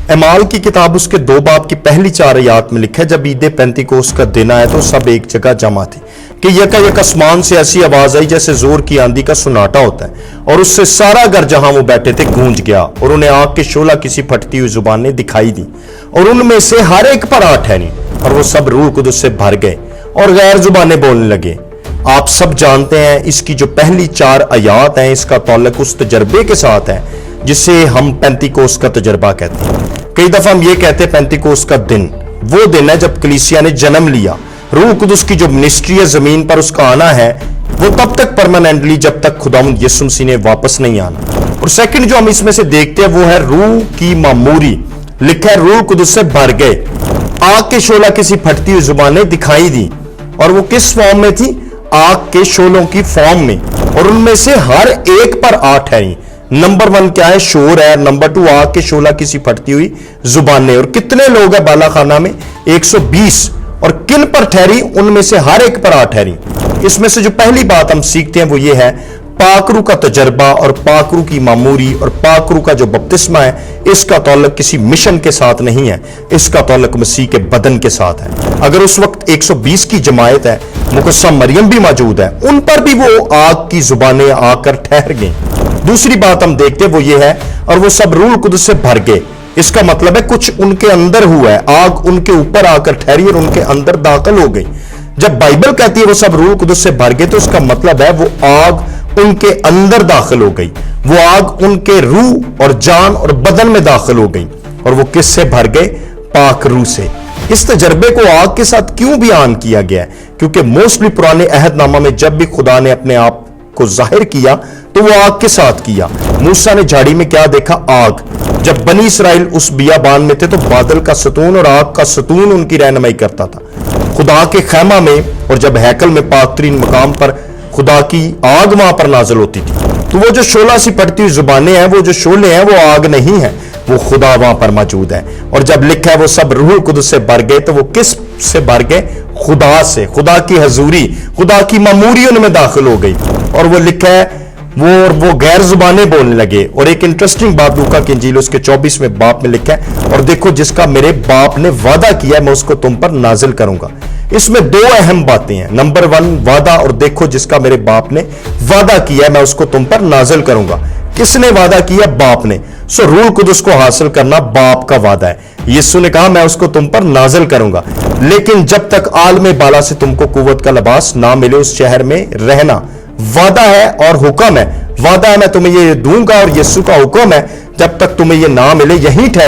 اعمال کی کتاب اس کے 2 باب کی پہلی 4 آیات میں لکھا ہے، جب عید پینتیکوست کا دن آیا تو سب ایک جگہ جمع تھے کہ یکا یک آسمان سے ایسی آواز آئی جیسے زور کی آندھی کا سناٹا ہوتا ہے، اور اس سے سارا گھر جہاں وہ بیٹھے تھے گونج گیا، اور انہیں آگ کے شعلہ کسی پھٹتی ہوئی زبانیں دکھائی دی، اور ان میں سے ہر ایک پر آ ٹھہری، اور وہ سب روح القدس سے بھر گئے اور غیر زبانیں بولنے لگے۔ آپ سب جانتے ہیں اس کی جو پہلی 4 آیات ہیں، اس کا تعلق اس تجربے کے ساتھ ہے جسے ہم پینتیکوست کا تجربہ کہتے ہیں۔ کئی دفعہ ہم یہ کہتے ہیں پینتیکوست کا دن وہ دن ہے جب کلیسیا نے جنم لیا۔ روح القدس کی جو منسٹری ہے زمین پر، اس کا آنا ہے وہ تب تک پرماننٹلی جب تک خداوند یسوع مسیح نے واپس نہیں آنا۔ اور سیکنڈ جو ہم اس میں سے دیکھتے ہیں وہ ہے روح کی معموری، لکھا ہے روح القدس سے بھر گئے، آگ کے شعلہ کسی پھٹتی ہوئی زبانیں دکھائی دی، اور وہ کس فارم میں تھی؟ آگ کے شعلوں کی فارم میں، اور ان میں سے ہر ایک پر آ ٹھہری۔ نمبر 1 کیا ہے؟ شور ہے۔ نمبر 2 آگ کے شعلہ کسی پھٹتی ہوئی زبانیں۔ اور کتنے لوگ ہیں بالا خانہ میں؟ 120۔ اور کن پر ٹھہری؟ ان میں سے ہر ایک پر آ ٹھہری۔ اس میں سے جو پہلی بات ہم سیکھتے ہیں وہ یہ ہے پاک روح کا تجربہ اور پاک روح کی معموری اور پاک روح کا جو بپتسمہ ہے، اس کا تعلق کسی مشن کے ساتھ نہیں ہے، اس کا تعلق مسیح کے بدن کے ساتھ ہے۔ اگر اس وقت 120 کی جماعت ہے، مقدسہ مریم بھی موجود ہے، ان پر بھی وہ آگ کی زبانیں آ کر ٹھہر گئیں۔ دوسری بات ہم دیکھتے وہ یہ ہے اور وہ سب روح القدس سے بھر گئے۔ اس کا مطلب ہے کچھ ان کے اندر ہوا ہے، آگ ان کے اوپر آ کر ٹھہری اور ان کے اندر داخل ہو گئی۔ جب بائبل کہتی ہے وہ سب روح القدس سے بھر گئے تو اس کا مطلب ہے وہ آگ ان کے اندر داخل ہو گئی، وہ آگ ان کے روح اور جان اور بدن میں داخل ہو گئی۔ اور وہ کس سے بھر گئے؟ پاک روح سے۔ اس تجربے کو آگ کے ساتھ کیوں بیان کیا گیا ہے؟ کیونکہ موسٹلی پرانے عہد نامہ میں جب بھی خدا نے اپنے آپ کو ظاہر کیا تو وہ آگ کے ساتھ کیا۔ موسیٰ نے جھاڑی میں کیا دیکھا؟ آگ۔ جب بنی اسرائیل اس بیابان میں تھے تو بادل کا ستون اور آگ کا ستون ان کی رہنمائی کرتا تھا۔ خدا کے خیمہ میں اور جب ہیکل میں پاک ترین مقام پر خدا کی آگ وہاں پر نازل ہوتی تھی، تو وہ جو شعلہ سی پھٹتی ہوئی زبانیں ہیں، وہ جو شعلے ہیں، وہ آگ نہیں ہے، وہ خدا وہاں پر موجود ہے۔ اور جب لکھا ہے وہ سب روح القدس سے بھر گئے تو وہ کس سے بھر گئے؟ خدا سے۔ خدا کی حضوری، خدا کی معموری ان میں داخل ہو گئی، اور وہ لکھا ہے وہ غیر زبانیں بولنے لگے۔ اور ایک انٹرسٹنگ بات لوکا کی انجیل اس کے 24ویں باب میں لکھا ہے، اور دیکھو جس کا میرے باپ نے وعدہ کیا ہے میں اس کو تم پر نازل کروں گا۔ اس میں 2 اہم باتیں ہیں۔ نمبر 1 وعدہ، اور دیکھو جس کا میرے باپ نے وعدہ کیا ہے میں اس کو تم پر نازل کروں گا۔ کس نے وعدہ کیا؟ باپ نے۔ روح القدس کو حاصل کرنا باپ کا وعدہ ہے۔ یسوع نے کہا میں اس کو تم پر نازل کروں گا، لیکن جب تک عالم بالا سے تم کو قوت کا لباس نہ ملے اس شہر میں رہنا۔ وعدہ ہے اور حکم ہے۔ وعدہ ہے میں تمہیں یہ دوں گا، اور یسوع کا حکم ہے جب تک تمہیں یہ نہ ملے یہیں ٹھہر